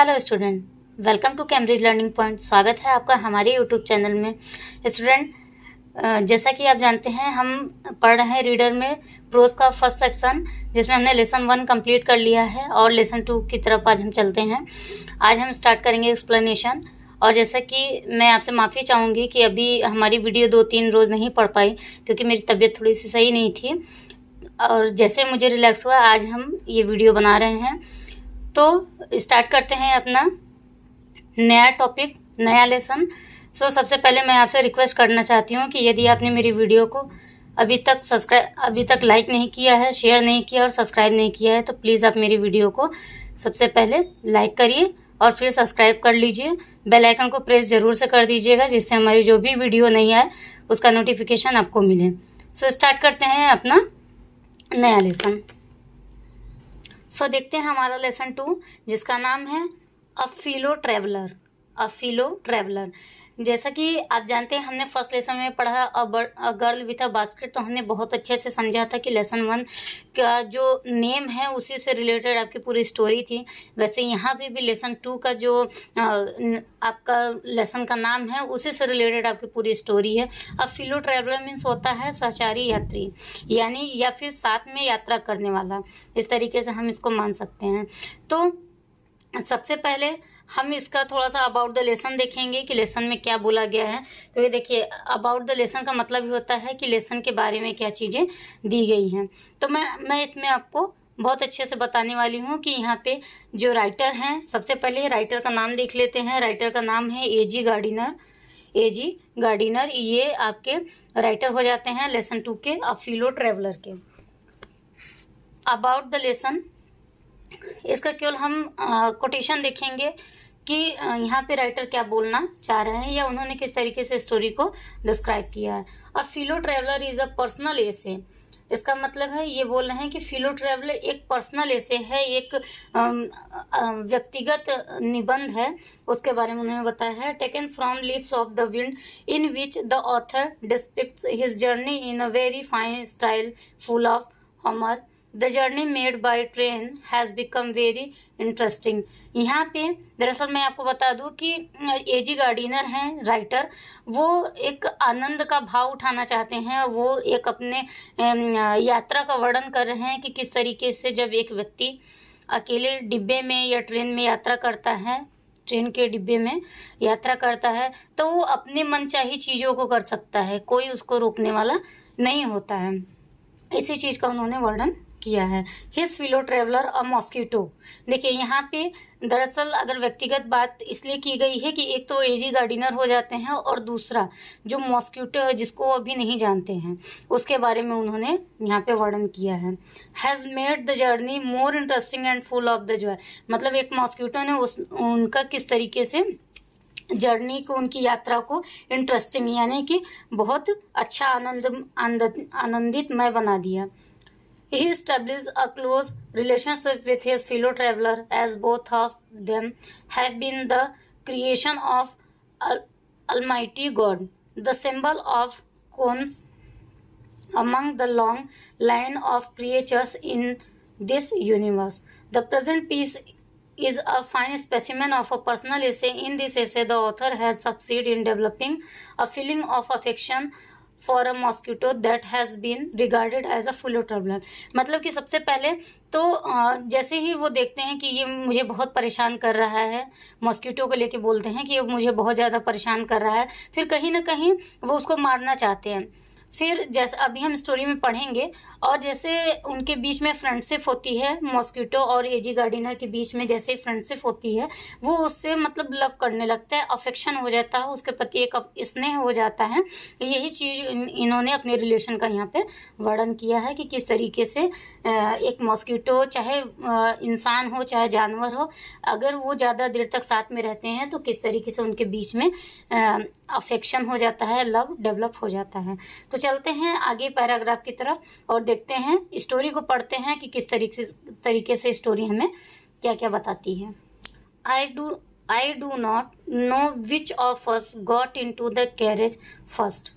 Hello student, welcome to Cambridge learning point. स्वागत है आपका हमारे यूट्यूब चैनल में। स्टूडेंट, जैसा कि आप जानते हैं हम पढ़ रहे हैं रीडर में प्रोज का फर्स्ट सेक्शन, जिसमें हमने लेसन 1 कंप्लीट कर लिया है और लेसन 2 की तरफ आज हम चलते हैं। आज हम स्टार्ट करेंगे एक्सप्लेनेशन। और जैसा कि मैं आपसे माफ़ी चाहूँगी कि अभी हमारी वीडियो 2-3 रोज़ नहीं पढ़ पाई क्योंकि मेरी तबीयत थोड़ी सी सही नहीं थी, और जैसे मुझे रिलैक्स हुआ आज हम ये वीडियो बना रहे हैं। तो स्टार्ट करते हैं अपना नया टॉपिक, नया लेसन। सबसे पहले मैं आपसे रिक्वेस्ट करना चाहती हूँ कि यदि आपने मेरी वीडियो को अभी तक लाइक नहीं किया है, शेयर नहीं किया और सब्सक्राइब नहीं किया है, तो प्लीज़ आप मेरी वीडियो को सबसे पहले लाइक करिए और फिर सब्सक्राइब कर लीजिए। बेल आइकन को प्रेस ज़रूर से कर दीजिएगा, जिससे हमारी जो भी वीडियो नहीं आए उसका नोटिफिकेशन आपको मिले। स्टार्ट करते हैं अपना नया लेसन। देखते हैं हमारा लेसन 2, जिसका नाम है a fellow traveller. A fellow traveller, जैसा कि आप जानते हैं हमने फर्स्ट लेसन में पढ़ा a girl with a basket, तो हमने बहुत अच्छे से समझा था कि लेसन 1 का जो नेम है उसी से रिलेटेड आपकी पूरी स्टोरी थी। वैसे यहाँ भी लेसन 2 का जो आपका लेसन का नाम है उसी से रिलेटेड आपकी पूरी स्टोरी है। अ फेलो ट्रैवलर मीन्स होता है सहचारी यात्री, यानी या फिर साथ में यात्रा करने वाला, इस तरीके से हम इसको मान सकते हैं। तो सबसे पहले हम इसका थोड़ा सा अबाउट द लेसन देखेंगे कि लेसन में क्या बोला गया है। क्योंकि देखिए, अबाउट द लेसन का मतलब ही होता है कि लेसन के बारे में क्या चीज़ें दी गई हैं। तो मैं इसमें आपको बहुत अच्छे से बताने वाली हूँ कि यहाँ पे जो राइटर हैं, सबसे पहले राइटर का नाम देख लेते हैं। राइटर का नाम है ए.जी. गार्डिनर। ए.जी. गार्डिनर ये आपके राइटर हो जाते हैं लेसन 2 के, अ फेलो ट्रैवलर के। अबाउट द लेसन, इसका केवल हम कोटेशन देखेंगे कि यहाँ पे राइटर क्या बोलना चाह रहे हैं या उन्होंने किस तरीके से स्टोरी को डिस्क्राइब किया है। A fellow traveller is a personal essay. इसका मतलब है ये बोल रहे हैं कि फेलो ट्रैवलर एक पर्सनल एसे है, एक व्यक्तिगत निबंध है, उसके बारे में उन्होंने बताया है। Taken from Leaves of the Wind, in which the author describes his journey in a very fine style full of humour. The journey made by train has become very interesting. यहाँ पे दरअसल मैं आपको बता दूँ कि ए.जी. गार्डिनर हैं writer, वो एक आनंद का भाव उठाना चाहते हैं। वो एक अपने यात्रा का वर्णन कर रहे हैं कि किस तरीके से जब एक व्यक्ति अकेले डिब्बे में या ट्रेन में यात्रा करता है, ट्रेन के डिब्बे में यात्रा करता है, तो वो अपने मनचाही चीज़ों को कर सकता है, कोई उसको रोकने वाला नहीं होता है। इसी चीज़ का उन्होंने वर्णन किया है। His fellow traveller a mosquito. देखिए यहाँ पे दरअसल अगर व्यक्तिगत बात इसलिए की गई है कि एक तो ए.जी. गार्डिनर हो जाते हैं और दूसरा जो मॉस्किटो है जिसको वो अभी नहीं जानते हैं, उसके बारे में उन्होंने यहाँ पे वर्णन किया है। Has made the journey more interesting and full of the Joy. मतलब एक मॉस्किटो ने उनका किस तरीके से जर्नी को, उनकी यात्रा को इंटरेस्टिंग यानी कि बहुत अच्छा आनंदितमय बना दिया। He established a close relationship with his fellow traveler, as both of them have been the creation of Almighty God, the symbol of cones among the long line of creatures in this universe. The present piece is a fine specimen of a personal essay. In this essay, the author has succeeded in developing a feeling of affection for a mosquito that has been regarded as a fellow traveller. मतलब कि सबसे पहले तो जैसे ही वो देखते हैं कि ये मुझे बहुत परेशान कर रहा है, मॉस्किटो को लेके बोलते हैं कि ये मुझे बहुत ज़्यादा परेशान कर रहा है, फिर कहीं ना कहीं वो उसको मारना चाहते हैं। फिर जैसे अभी हम स्टोरी में पढ़ेंगे, और जैसे उनके बीच में फ्रेंडशिप होती है, मॉस्किटो और ए.जी. गार्डिनर के बीच में जैसे फ्रेंडशिप होती है, वो उससे मतलब लव करने लगता है, अफेक्शन हो जाता है, उसके प्रति एक स्नेह हो जाता है। यही चीज़ इन्होंने अपने रिलेशन का यहाँ पे वर्णन किया है कि किस तरीके से एक मॉस्किटो, चाहे इंसान हो चाहे जानवर हो, अगर वो ज़्यादा देर तक साथ में रहते हैं तो किस तरीके से उनके बीच में अफेक्शन हो जाता है, लव डेवलप हो जाता है। तो चलते हैं आगे पैराग्राफ की तरफ और देखते हैं, स्टोरी को पढ़ते हैं कि किस तरीके से स्टोरी हमें क्या क्या बताती है। I do not know which of us got into the carriage first.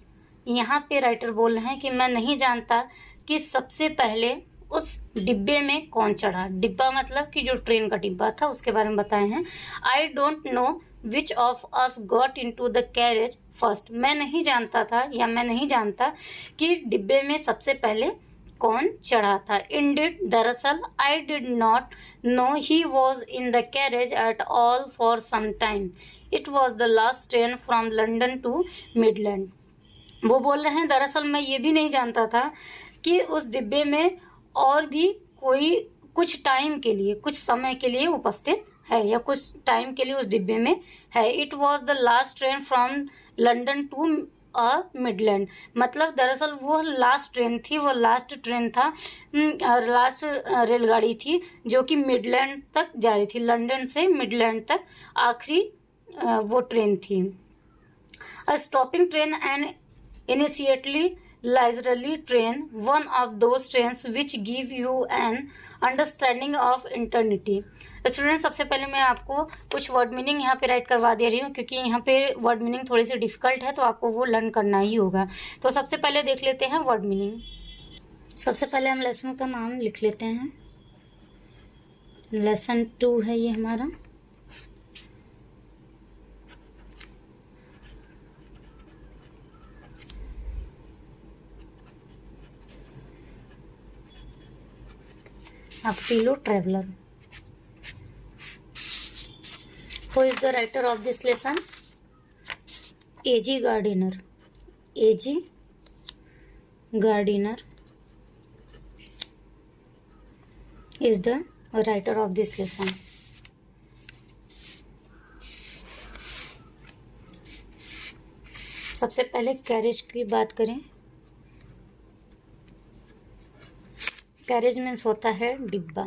यहाँ पे राइटर बोल रहे हैं कि मैं नहीं जानता कि सबसे पहले उस डिब्बे में कौन चढ़ा। डिब्बा मतलब कि जो ट्रेन का डिब्बा था उसके बारे में बताए हैं। I don't know which of us got into the carriage first. मैं नहीं जानता था या मैं नहीं जानता कि डिब्बे में सबसे पहले कौन चढ़ा था। इंडिड, दरअसल, I did not know he was in the carriage at all for some time. It was the last train from London to Midland. वो बोल रहे हैं दरअसल मैं ये भी नहीं जानता था कि उस डिब्बे में और भी कोई कुछ टाइम के लिए, कुछ समय के लिए उपस्थित है या कुछ टाइम के लिए उस डिब्बे में है। It was the last train from London to Midland, मतलब दरअसल वो लास्ट ट्रेन थी, वो लास्ट ट्रेन था, लास्ट रेलगाड़ी थी जो कि मिडलैंड तक जा रही थी। लंदन से मिडलैंड तक आखिरी वो ट्रेन थी। A stopping train and initially leisurely train, one of those trains which give you an understanding of eternity। Student, सबसे पहले मैं आपको कुछ वर्ड मीनिंग यहाँ पे राइट करवा दे रही हूँ क्योंकि यहाँ पे वर्ड मीनिंग थोड़ी सी डिफिकल्ट है तो आपको वो लर्न करना ही होगा। तो सबसे पहले देख लेते हैं वर्ड मीनिंग। सबसे पहले हम लेसन का नाम लिख लेते हैं। लेसन 2 है ये हमारा। A fellow traveler. Who is the writer of this lesson? A.G. Gardiner. A.G. Gardiner is the writer of this lesson. सबसे पहले कैरेज की बात करें। कैरेज मीन्स होता है डिब्बा।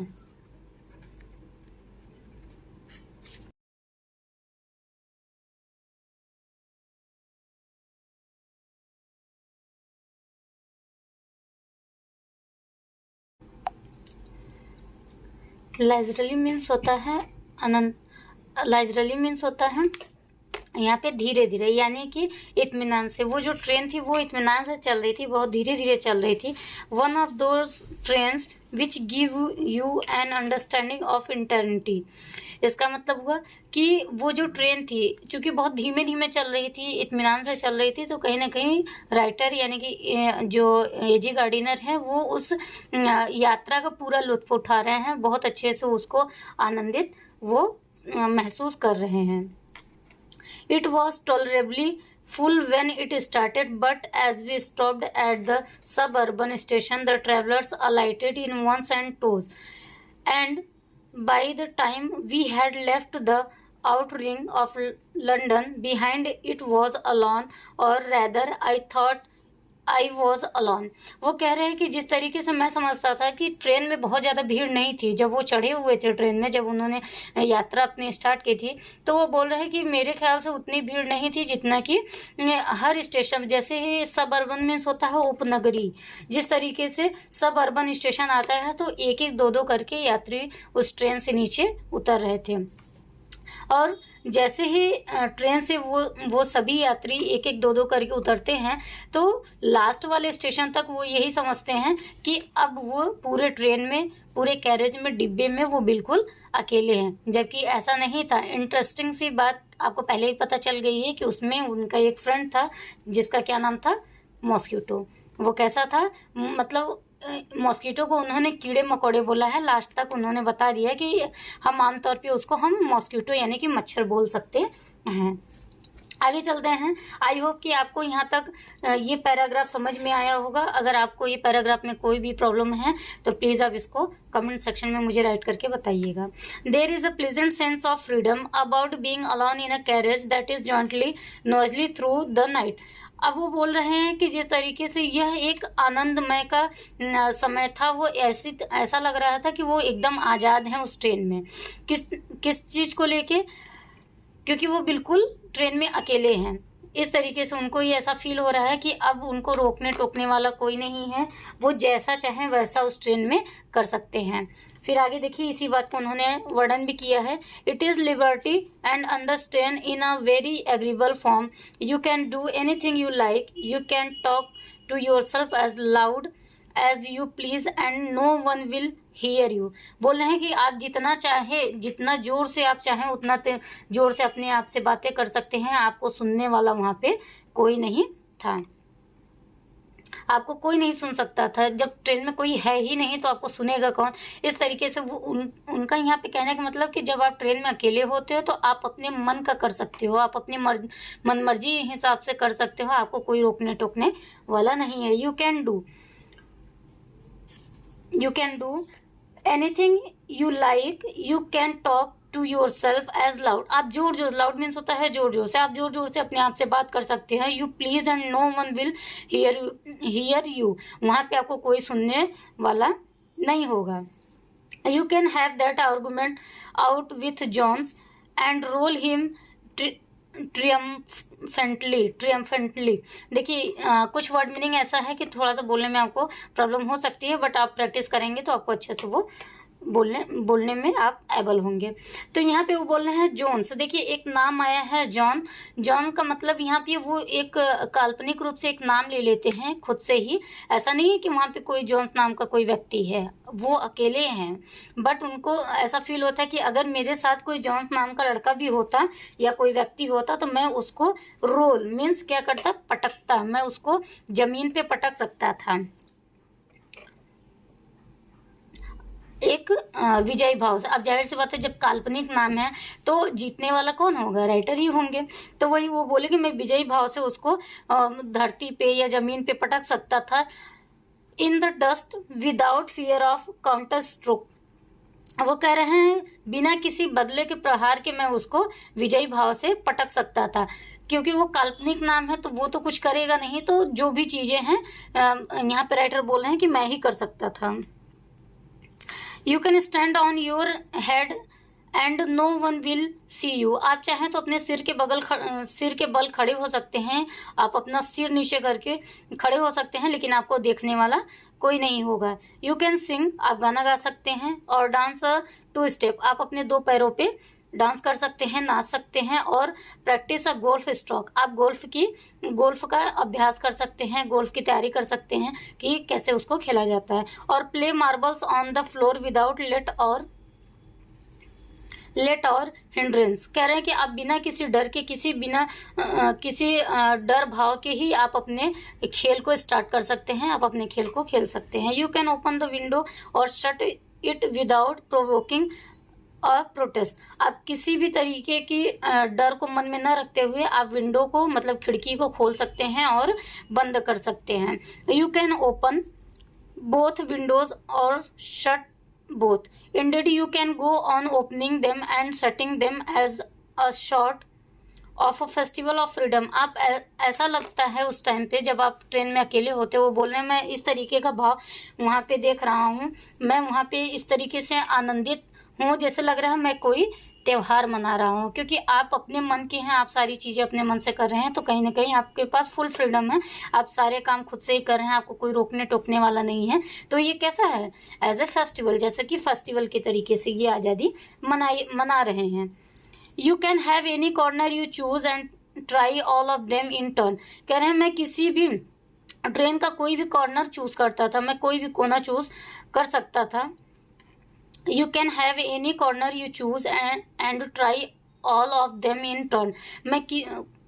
लाइजरली मीन्स होता है अनंत। लाइजरली मीन्स होता है यहाँ पे धीरे धीरे, यानी कि इत्मीनान से। वो जो ट्रेन थी वो इत्मीनान से चल रही थी, बहुत धीरे धीरे चल रही थी। One of those trains which give you an understanding of eternity. इसका मतलब हुआ कि वो जो ट्रेन थी चूंकि बहुत धीमे धीमे चल रही थी, इत्मीनान से चल रही थी, तो कहीं ना कहीं राइटर यानी कि जो एजी गार्डिनर है वो उस यात्रा का पूरा लुत्फ उठा रहे हैं, बहुत अच्छे से उसको आनंदित वो महसूस कर रहे हैं। It was tolerably full when it started, but as we stopped at the suburban station, the travelers alighted in ones and twos, and by the time we had left the outer ring of London behind, it was alone, or rather I thought I was alone। वो कह रहे हैं कि जिस तरीके से मैं समझता था कि ट्रेन में बहुत ज़्यादा भीड़ नहीं थी जब वो चढ़े हुए थे ट्रेन में, जब उन्होंने यात्रा अपनी स्टार्ट की थी, तो वो बोल रहे हैं कि मेरे ख्याल से उतनी भीड़ नहीं थी जितना कि हर स्टेशन, जैसे ही सब अर्बन मीन्स होता है उपनगरी, जिस तरीके से सब अर्बन स्टेशन आता है तो एक एक दो दो करके यात्री उस ट्रेन से नीचे उतर रहे थे। और जैसे ही ट्रेन से वो सभी यात्री एक एक दो दो करके उतरते हैं तो लास्ट वाले स्टेशन तक वो यही समझते हैं कि अब वो पूरे ट्रेन में, पूरे कैरेज में, डिब्बे में वो बिल्कुल अकेले हैं, जबकि ऐसा नहीं था। इंटरेस्टिंग सी बात आपको पहले ही पता चल गई है कि उसमें उनका एक फ्रेंड था जिसका क्या नाम था, मॉस्किटो। वो कैसा था, मतलब मॉस्किटो को उन्होंने कीड़े मकोड़े बोला है, लास्ट तक उन्होंने बता दिया कि हम आमतौर पे उसको हम मॉस्किटो यानी कि मच्छर बोल सकते हैं। आगे चलते हैं। आई होप कि आपको यहाँ तक ये पैराग्राफ समझ में आया होगा। अगर आपको ये पैराग्राफ में कोई भी प्रॉब्लम है तो प्लीज़ आप इसको कमेंट सेक्शन में मुझे राइट करके बताइएगा। There is a pleasant sense of freedom about being alone in a carriage that is jointly noisily through the night. अब वो बोल रहे हैं कि जिस तरीके से यह एक आनंदमय का समय था, वो ऐसा लग रहा था कि वो एकदम आज़ाद हैं उस ट्रेन में। किस चीज़ को लेके, क्योंकि वो बिल्कुल ट्रेन में अकेले हैं। इस तरीके से उनको ये ऐसा फील हो रहा है कि अब उनको रोकने टोकने वाला कोई नहीं है, वो जैसा चाहें वैसा उस ट्रेन में कर सकते हैं। फिर आगे देखिए, इसी बात को उन्होंने वर्णन भी किया है। It is liberty and understand in a very agreeable form. You can do anything you like, you can talk to yourself as loud as you please and no one will hear you. बोल रहे हैं कि आप जितना चाहे, जितना जोर से आप चाहें उतना जोर से अपने आप से बातें कर सकते हैं, आपको सुनने वाला वहां पे कोई नहीं था। आपको कोई नहीं सुन सकता था। जब ट्रेन में कोई है ही नहीं तो आपको सुनेगा कौन। इस तरीके से वो उनका यहाँ पे कहने का मतलब कि जब आप ट्रेन में अकेले होते हो तो आप अपने मन का कर सकते हो, आप अपनी मन मर्जी हिसाब से कर सकते हो, आपको कोई रोकने टोकने वाला नहीं है। You can do anything you like, you can talk to yourself as loud. आप जोर लाउड मीन्स होता है जोर जोर से, आप जोर जोर से अपने आप से बात कर सकते हैं। You please and no one will hear you, वहां पे आपको कोई सुनने वाला नहीं होगा। You can have that argument out with Jones and roll him triumphantly. देखिए कुछ वर्ड मीनिंग ऐसा है कि थोड़ा सा बोलने में आपको प्रॉब्लम हो सकती है, बट आप प्रैक्टिस करेंगे तो आपको अच्छे से वो बोलने में आप एबल होंगे। तो यहाँ पे वो बोल रहे हैं जॉन्स। देखिए एक नाम आया है जॉन। जॉन का मतलब यहाँ पे वो एक काल्पनिक रूप से एक नाम ले लेते हैं खुद से ही। ऐसा नहीं है कि वहाँ पे कोई जॉन्स नाम का कोई व्यक्ति है, वो अकेले हैं, बट उनको ऐसा फील होता है कि अगर मेरे साथ कोई जॉन्स नाम का लड़का भी होता या कोई व्यक्ति होता तो मैं उसको रोल मीन्स क्या करता, पटकता, मैं उसको जमीन पे पटक सकता था। एक विजयी भाव से। अब जाहिर सी बात है जब काल्पनिक नाम है तो जीतने वाला कौन होगा, राइटर ही होंगे। तो वही वो बोले कि मैं विजयी भाव से उसको धरती पे या जमीन पे पटक सकता था। In the dust without fear of counter stroke. वो कह रहे हैं बिना किसी बदले के प्रहार के मैं उसको विजयी भाव से पटक सकता था। क्योंकि वो काल्पनिक नाम है तो वो तो कुछ करेगा नहीं, तो जो भी चीजें हैं यहाँ पे राइटर बोल रहे हैं कि मैं ही कर सकता था। You can stand on your head and no one will see you. आप चाहें तो अपने सिर के बल खड़े हो सकते हैं, आप अपना सिर नीचे करके खड़े हो सकते हैं, लेकिन आपको देखने वाला कोई नहीं होगा। यू कैन सिंग, आप गाना गा सकते हैं, और डांस टू स्टेप, आप अपने 2 पैरों पे डांस कर सकते हैं, नाच सकते हैं, और प्रैक्टिस अ गोल्फ स्ट्रोक, आप गोल्फ का अभ्यास कर सकते हैं, गोल्फ की तैयारी कर सकते हैं कि कैसे उसको खेला जाता है। Or play marbles on the floor without let or hindrance. कह रहे हैं कि आप बिना किसी डर के, किसी डर भाव के ही आप अपने खेल को स्टार्ट कर सकते हैं, आप अपने खेल को खेल सकते हैं। You can open the window और शट इट विदाउट प्रोवोकिंग और प्रोटेस्ट। आप किसी भी तरीके की डर को मन में न रखते हुए आप विंडो को मतलब खिड़की को खोल सकते हैं और बंद कर सकते हैं। You can open both windows और shut both. Indeed you can go on opening them and shutting them as a sort of a festival of freedom. आप ऐसा लगता है उस टाइम पे जब आप ट्रेन में अकेले होते हो, बोल रहे हैं मैं इस तरीके का भाव वहाँ पे देख रहा हूँ, मैं वहाँ पे इस तरीके से आनंदित हूँ जैसे लग रहा है मैं कोई त्योहार मना रहा हूँ। क्योंकि आप अपने मन के हैं, आप सारी चीज़ें अपने मन से कर रहे हैं, तो कहीं ना कहीं आपके पास फुल फ्रीडम है, आप सारे काम खुद से ही कर रहे हैं, आपको कोई रोकने टोकने वाला नहीं है। तो ये कैसा है, एज ए फेस्टिवल, जैसे कि फेस्टिवल के तरीके से ये आज़ादी मना रहे हैं। You can have any corner you choose and try all of them in turn. कह रहे हैं मैं किसी भी ट्रेन का कोई भी कॉर्नर चूज करता था, मैं कोई भी कोना चूज कर सकता था। You can have any corner you choose and try all of them in turn. मैं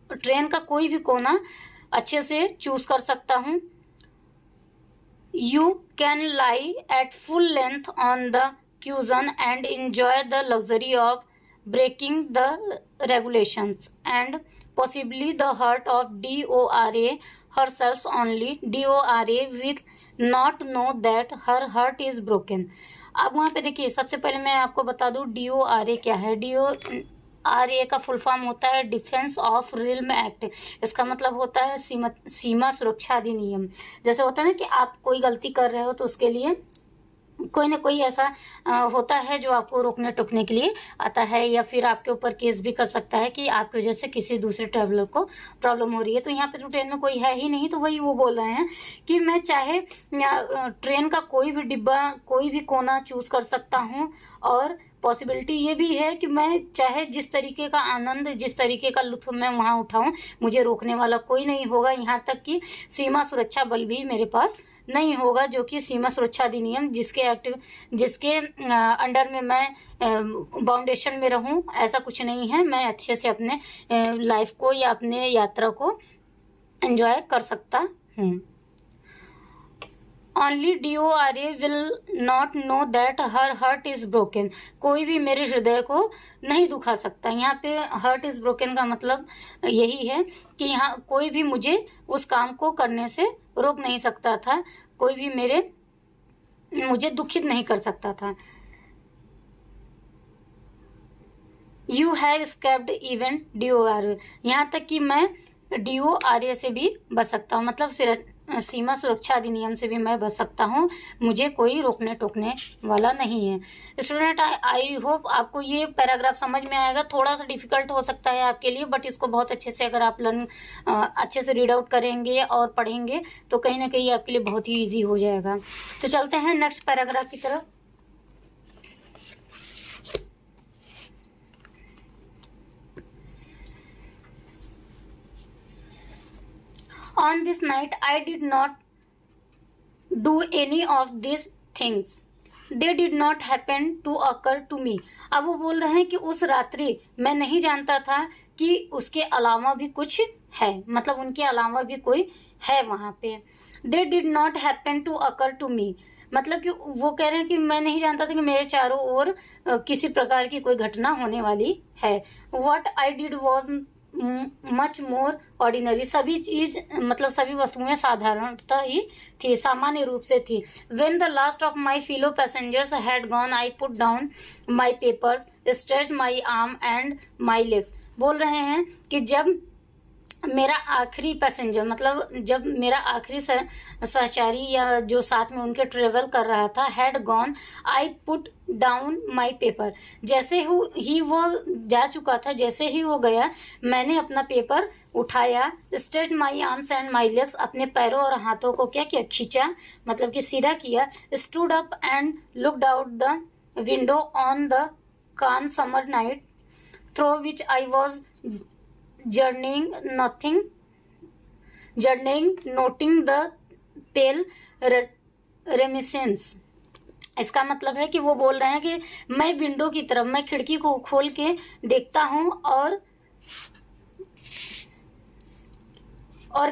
ट्रेन का कोई भी कोना अच्छे से चूज कर सकता हूँ। You can lie at full length on the cuisine and enjoy the luxury of breaking the regulations and possibly the heart of Dora herself only. Dora will not know that her heart is broken. अब वहाँ पे देखिए सबसे पहले मैं आपको बता दूँ DORA क्या है। DORA का फुल फॉर्म होता है डिफेंस ऑफ रिल्म एक्ट। इसका मतलब होता है सीमा सुरक्षा अधिनियम। जैसे होता है ना कि आप कोई गलती कर रहे हो तो उसके लिए कोई ना कोई ऐसा होता है जो आपको रोकने टोकने के लिए आता है, या फिर आपके ऊपर केस भी कर सकता है कि आपकी वजह से किसी दूसरे ट्रैवलर को प्रॉब्लम हो रही है। तो यहाँ पे तो ट्रेन में कोई है ही नहीं, तो वही वो बोल रहे हैं कि मैं चाहे ट्रेन का कोई भी डिब्बा, कोई भी कोना चूज कर सकता हूँ, और पॉसिबिलिटी ये भी है कि मैं चाहे जिस तरीके का आनंद, जिस तरीके का लुत्फ मैं वहाँ उठाऊँ, मुझे रोकने वाला कोई नहीं होगा। यहाँ तक कि सीमा सुरक्षा बल भी मेरे पास नहीं होगा, जो कि सीमा सुरक्षा अधिनियम जिसके अंडर में मैं बाउंडेशन में रहूं, ऐसा कुछ नहीं है। मैं अच्छे से अपने लाइफ को या अपने यात्रा को एंजॉय कर सकता हूँ। Only DORA will not know that her heart is broken. कोई भी मेरे हृदय को नहीं दुखा सकता। यहाँ पे heart is broken का मतलब यही है कि यहाँ कोई भी मुझे उस काम को करने से रोक नहीं सकता था, कोई भी मुझे दुखित नहीं कर सकता था। You have escaped even DORA, यहाँ तक कि मैं DORA से भी बच सकता हूँ, मतलब सीमा सुरक्षा अधिनियम से भी मैं बच सकता हूँ, मुझे कोई रोकने टोकने वाला नहीं है। स्टूडेंट, आई होप आपको ये पैराग्राफ समझ में आएगा। थोड़ा सा डिफिकल्ट हो सकता है आपके लिए, बट इसको बहुत अच्छे से अगर आप अच्छे से रीड आउट करेंगे और पढ़ेंगे तो कहीं ना कहीं आपके लिए बहुत ही ईजी हो जाएगा। तो चलते हैं नेक्स्ट पैराग्राफ की तरफ। On this night, I did not do any of these things. They did not happen to occur to me. अब वो बोल रहे हैं कि उस रात्रि मैं नहीं जानता था कि उसके अलावा भी कुछ है, मतलब उनके अलावा भी कोई है वहाँ पे। They did not happen to occur to me, मतलब कि वो कह रहे हैं कि मैं नहीं जानता था कि मेरे चारों ओर किसी प्रकार की कोई घटना होने वाली है। What I did was much more ordinary, सभी चीज मतलब सभी वस्तुएं साधारणता ही थी, सामान्य रूप से थी। When the last of my fellow passengers had gone, I put down my papers, stretched my arm and my legs. बोल रहे हैं कि जब मेरा आखिरी पैसेंजर, मतलब जब मेरा आखिरी सहचारी या जो साथ में उनके ट्रेवल कर रहा था, had gone, I put down my paper, जैसे ही वो जा चुका था, जैसे ही वो गया मैंने अपना पेपर उठाया। Straight my arms and my legs, अपने पैरों और हाथों को क्या किया, खींचा, मतलब कि सीधा किया। Stood up and looked out the window on the calm summer night through which I was journeying, noting the pale reminiscence. इसका मतलब है कि वो बोल रहे हैं कि मैं विंडो की तरफ, मैं खिड़की को खोल के देखता हूँ और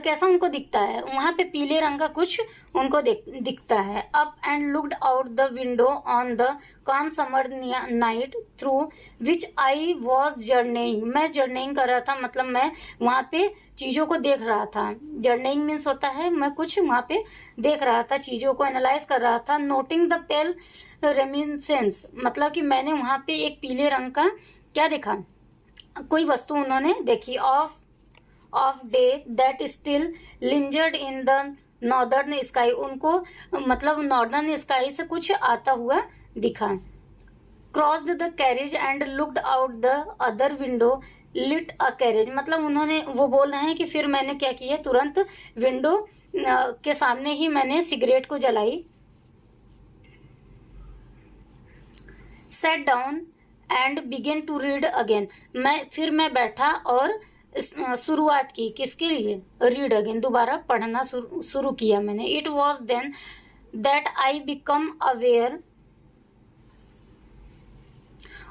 कैसा उनको दिखता है, वहां पे पीले रंग का कुछ उनको दिखता है। Up and looked out the window on the calm summer night through which I was journeying. मैं जर्निंग कर रहा था, मतलब मैं वहां पे चीजों को देख रहा था। जर्निंग मीन्स होता है मैं कुछ वहां पे देख रहा था, चीजों को एनालाइज कर रहा था। नोटिंग द पेल रेमिनिसेंस, मतलब कि मैंने वहां पे एक पीले रंग का क्या देखा, कोई वस्तु उन्होंने देखी। Of day that still lingered in the northern sky, उनको मतलब नॉर्दर्न स्काई से कुछ आता हुआ दिखा। Crossed the carriage and looked out the other window lit a carriage, मतलब उन्होंने वो बोल रहे हैं कि फिर मैंने क्या किया, तुरंत विंडो के सामने ही मैंने सिगरेट को जलाई। Set down and begin to read again, फिर मैं बैठा और शुरुआत की, किसके लिए, रीड अगेन, दोबारा पढ़ना शुरू किया मैंने। It was then that I become aware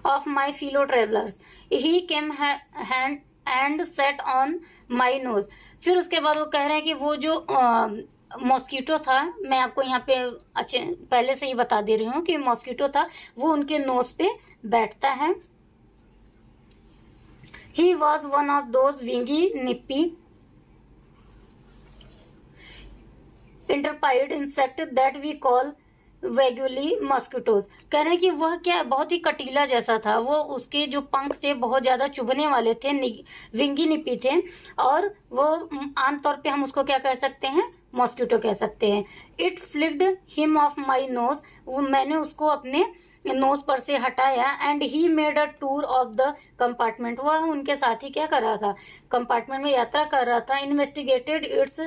of my fellow travellers, he came hand and set on my nose. फिर उसके बाद वो कह रहे हैं कि वो जो मॉस्किटो था, मैं आपको यहाँ पे अच्छे पहले से ही बता दे रही हूँ कि मॉस्किटो था, वो उनके नोज पे बैठता है। He was one of those wingy, nippy, interpide insect that we call vaguely mosquitoes. कह रहे हैं कि वह क्या बहुत ही कटीला जैसा था, वो उसके जो पंख थे बहुत ज्यादा चुभने वाले थे, विंगी निपी थे, और वो आमतौर पे हम उसको क्या कह सकते हैं, मॉस्किटो कह सकते हैं। It flicked him of my nose, वो मैंने उसको अपने नोज पर से हटाया। And he made a tour of the compartment, वह उनके साथ ही क्या कर रहा था, कंपार्टमेंट में यात्रा कर रहा था। Investigated it's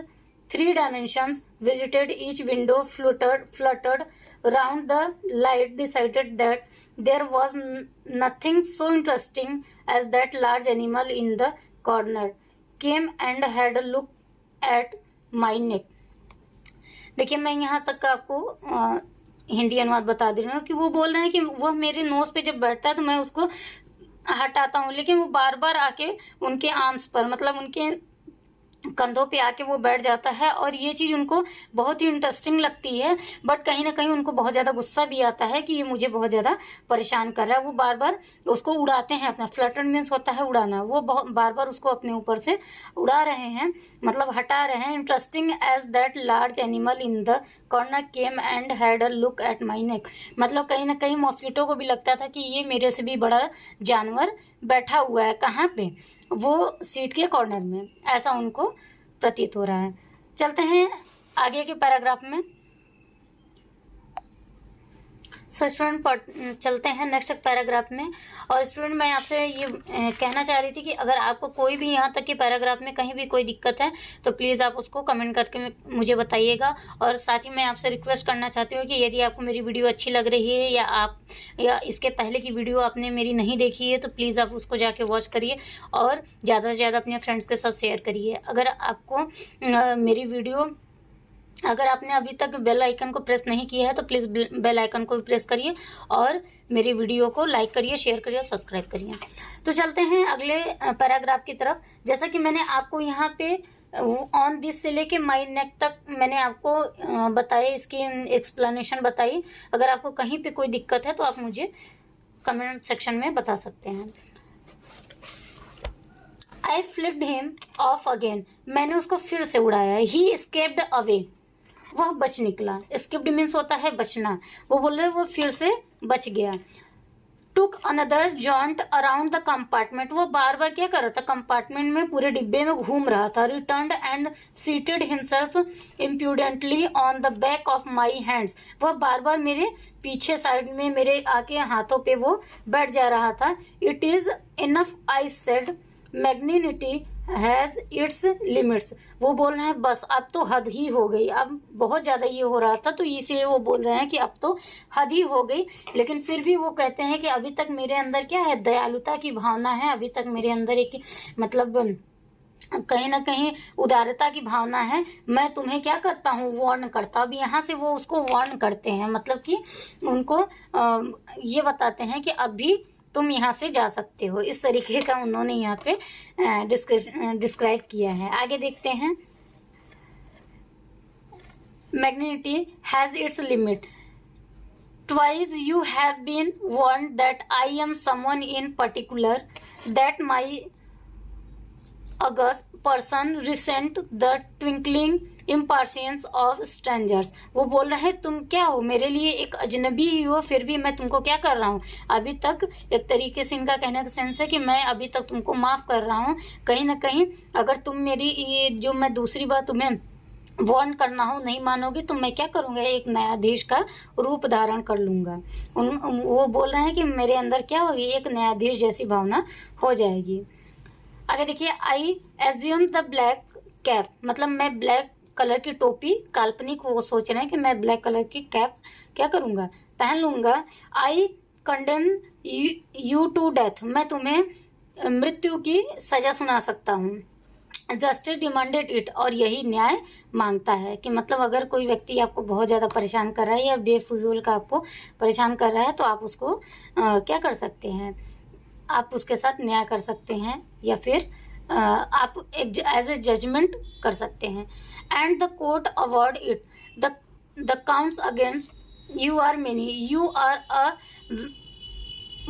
3 dimensions, visited each window, fluttered round the light, decided that there was nothing so interesting as that large animal in the corner, came and had a look at my neck. देखिए मैं यहाँ तक का आपको हिंदी अनुवाद बता दे रही हूँ कि वो बोल रहे हैं कि वह मेरे नोज पे जब बैठता है तो मैं उसको हटाता हूँ, लेकिन वो बार बार आके उनके आर्म्स पर, मतलब उनके कंधों पे आके वो बैठ जाता है, और ये चीज उनको बहुत ही इंटरेस्टिंग लगती है। बट कहीं ना कहीं उनको बहुत ज्यादा गुस्सा भी आता है कि ये मुझे बहुत ज्यादा परेशान कर रहा है। वो बार बार उसको उड़ाते हैं अपना, फ्लटर मीन्स होता है उड़ाना, वो बार बार उसको अपने ऊपर से उड़ा रहे हैं, मतलब हटा रहे हैं। Interesting as that large animal in the corner came and had a look at my neck, मतलब कहीं ना कहीं मॉस्किटो को भी लगता था कि ये मेरे से भी बड़ा जानवर बैठा हुआ है। कहाँ पे? वो सीट के कॉर्नर में, ऐसा उनको प्रतीत हो रहा है। चलते हैं आगे के पैराग्राफ में। स्टूडेंट चलते हैं नेक्स्ट पैराग्राफ में। और स्टूडेंट मैं आपसे ये कहना चाह रही थी कि अगर आपको कोई भी यहाँ तक के पैराग्राफ में कहीं भी कोई दिक्कत है तो प्लीज़ आप उसको कमेंट करके मुझे बताइएगा। और साथ ही मैं आपसे रिक्वेस्ट करना चाहती हूँ कि यदि आपको मेरी वीडियो अच्छी लग रही है या इसके पहले की वीडियो आपने मेरी नहीं देखी है तो प्लीज़ आप उसको जाके वॉच करिए और ज़्यादा से ज़्यादा अपने फ्रेंड्स के साथ शेयर करिए। अगर आपको मेरी वीडियो, अगर आपने अभी तक बेल आइकन को प्रेस नहीं किया है तो प्लीज़ बेल आइकन को प्रेस करिए और मेरी वीडियो को लाइक करिए, शेयर करिए, सब्सक्राइब करिए। तो चलते हैं अगले पैराग्राफ की तरफ। जैसा कि मैंने आपको यहाँ पे ऑन दिस से लेके माई नेक तक मैंने आपको बताया, इसकी एक्सप्लेनेशन बताई। अगर आपको कहीं पे कोई दिक्कत है तो आप मुझे कमेंट सेक्शन में बता सकते हैं। आई फ्लिप्ड हिम ऑफ अगेन, मैंने उसको फिर से उड़ाया। ही एस्केप्ड अवे, वह बच निकला। एस्केप्ड मीन्स होता है बचना। वो बोल रहे वो फिर से बच गया। Took another joint around the compartment, वो बार बार क्या कर रहा था? कंपार्टमेंट में, पूरे डिब्बे में घूम रहा था। Returned and seated himself impudently on the back of my hands, वह बार बार मेरे पीछे साइड में मेरे आके हाथों पे वो बैठ जा रहा था। It is enough I said, magnanimity has its limits, वो बोल रहे हैं बस अब तो हद ही हो गई, अब बहुत ज़्यादा ये हो रहा था तो इसलिए वो बोल रहे हैं कि अब तो हद ही हो गई। लेकिन फिर भी वो कहते हैं कि अभी तक मेरे अंदर क्या है? दयालुता की भावना है, अभी तक मेरे अंदर एक मतलब कहीं ना कहीं उदारता की भावना है। मैं तुम्हें क्या करता हूँ? वार्न करता। अब यहाँ से वो उसको वार्न करते हैं, मतलब कि उनको ये बताते हैं कि अभी तुम यहाँ से जा सकते हो। इस तरीके का उन्होंने यहाँ पे डिस्क्राइब किया है। आगे देखते हैं। Magnanimity has its limit, twice you have been warned that I am someone in particular, that my august person resent the twinkling impertinence of strangers, वो बोल रहे हैं तुम क्या हो? मेरे लिए एक अजनबी ही हो, फिर भी मैं तुमको क्या कर रहा हूँ? अभी तक एक तरीके से इनका कहने का सेंस है कि मैं अभी तक तुमको माफ कर रहा हूँ। कहीं ना कहीं अगर तुम मेरी ये जो मैं दूसरी बार तुम्हें वार्न करना हो नहीं मानोगे तो मैं क्या करूँगा? एक न्यायाधीश का रूप धारण कर लूँगा। वो बोल रहे हैं कि मेरे अंदर क्या होगी? एक न्यायाधीश जैसी भावना हो जाएगी। आगे देखिए। I assume the black cap, मतलब मैं ब्लैक कलर की टोपी, काल्पनिक वो सोच रहे हैं कि मैं ब्लैक कलर की कैप क्या करूँगा? पहन लूँगा। I condemn you to death, मैं तुम्हें मृत्यु की सजा सुना सकता हूँ। जस्टिस डिमांडेड इट, और यही न्याय मांगता है कि मतलब अगर कोई व्यक्ति आपको बहुत ज़्यादा परेशान कर रहा है या बेफजूल का आपको परेशान कर रहा है तो आप उसको क्या कर सकते हैं? आप उसके साथ न्याय कर सकते हैं या फिर आप एज ए जजमेंट कर सकते हैं। And the court award it the counts against you are many, you are a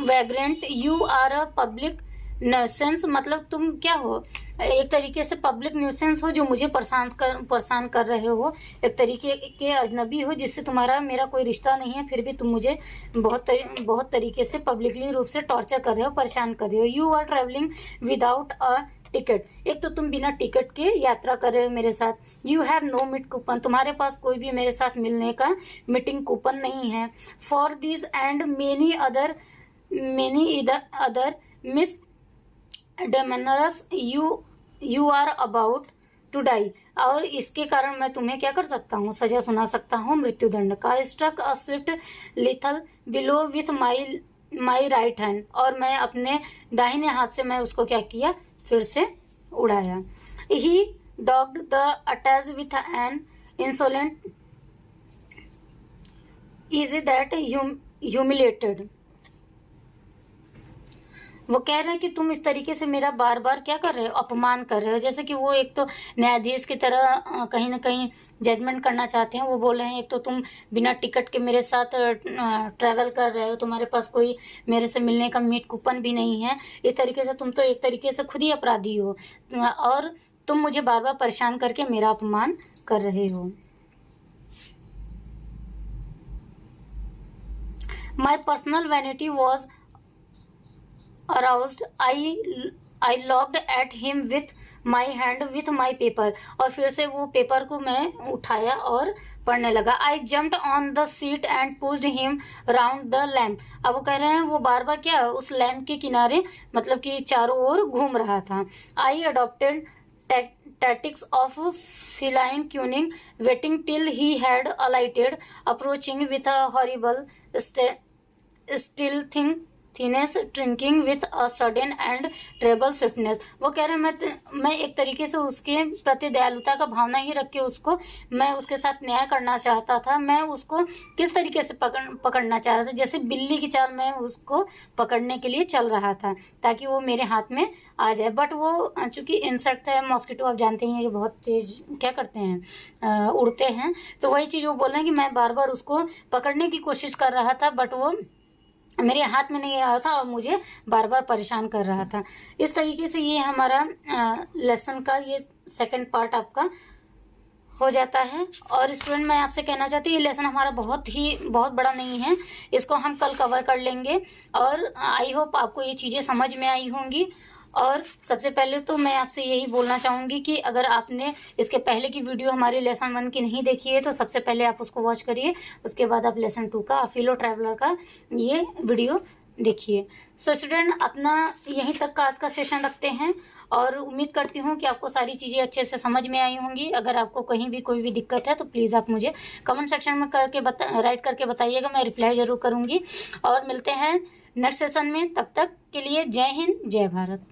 vagrant, you are a public nuisance, मतलब तुम क्या हो? एक तरीके से पब्लिक न्यूसेंस हो जो मुझे परेशान कर रहे हो, एक तरीके के अजनबी हो जिससे तुम्हारा मेरा कोई रिश्ता नहीं है, फिर भी तुम मुझे बहुत तरीके से पब्लिकली रूप से टॉर्चर कर रहे हो, परेशान कर रहे हो। You are travelling without a ticket, एक तो तुम बिना टिकट के यात्रा कर रहे हो मेरे साथ। You have no meat coupon, तुम्हारे पास कोई भी मेरे साथ मिलने का मीटिंग कूपन नहीं है। For this and many other misdemeanours you are about to die, और इसके कारण मैं तुम्हें क्या कर सकता हूँ? सजा सुना सकता हूँ, मृत्युदंड का। Struck a swift lethal blow with my right hand, और मैं अपने दाहिने हाथ से मैं उसको क्या किया? फिर से उड़ाया। He dodged the attack with an insolent ease that humiliated. वो कह रहे हैं कि तुम इस तरीके से मेरा बार बार क्या कर रहे हो, अपमान कर रहे हो। जैसे कि वो एक तो न्यायाधीश की तरह कहीं ना कहीं जजमेंट करना चाहते हैं। वो बोल रहे हैं एक तो तुम बिना टिकट के मेरे साथ ट्रैवल कर रहे हो, तुम्हारे पास कोई मेरे से मिलने का मीट कूपन भी नहीं है। इस तरीके से तुम तो एक तरीके से खुद ही अपराधी हो और तुम मुझे बार बार परेशान करके मेरा अपमान कर रहे हो। My personal vanity was aroused. I looked at him with my hand with my paper। और फिर से वो पेपर को मैं उठाया और पढ़ने लगा। I jumped on the seat and pushed him round the lamp। अब वो कह रहे हैं वो बार बार क्या उस लैम्प के किनारे मतलब कि चारों ओर घूम रहा था। I adopted tactics of feline cunning, waiting till he had alighted, approaching with a horrible stealthing thinness, drinking with a sudden and terrible swiftness। वो कह रहे हैं मैं एक तरीके से उसके प्रति दयालुता का भावना ही रख के उसको मैं उसके साथ न्याय करना चाहता था। मैं उसको किस तरीके से पकड़ना चाह रहा था, जैसे बिल्ली की चाल मैं उसको पकड़ने के लिए चल रहा था ताकि वो मेरे हाथ में आ जाए। बट वो चूंकि इंसेक्ट है, मॉस्किटो आप जानते ही हैं, ये बहुत तेज क्या करते हैं, उड़ते हैं। तो वही चीज़ वो बोल रहे हैं कि मैं बार बार उसको पकड़ने की कोशिश कर रहा था बट वो मेरे हाथ में नहीं आ रहा था और मुझे बार बार परेशान कर रहा था। इस तरीके से ये हमारा लेसन का ये सेकंड पार्ट आपका हो जाता है। और स्टूडेंट मैं आपसे कहना चाहती हूँ ये लेसन हमारा बहुत बड़ा नहीं है, इसको हम कल कवर कर लेंगे। और आई होप आपको ये चीज़ें समझ में आई होंगी। और सबसे पहले तो मैं आपसे यही बोलना चाहूँगी कि अगर आपने इसके पहले की वीडियो हमारी लेसन 1 की नहीं देखी है तो सबसे पहले आप उसको वॉच करिए, उसके बाद आप लेसन 2 का फिलो ट्रैवलर का ये वीडियो देखिए। सो स्टूडेंट अपना यहीं तक का आज का सेशन रखते हैं और उम्मीद करती हूँ कि आपको सारी चीज़ें अच्छे से समझ में आई होंगी। अगर आपको कहीं भी कोई भी दिक्कत है तो प्लीज़ आप मुझे कमेंट सेक्शन में राइट करके बताइएगा, मैं रिप्लाई ज़रूर करूँगी। और मिलते हैं नेक्स्ट सेशन में, तब तक के लिए जय हिंद जय भारत।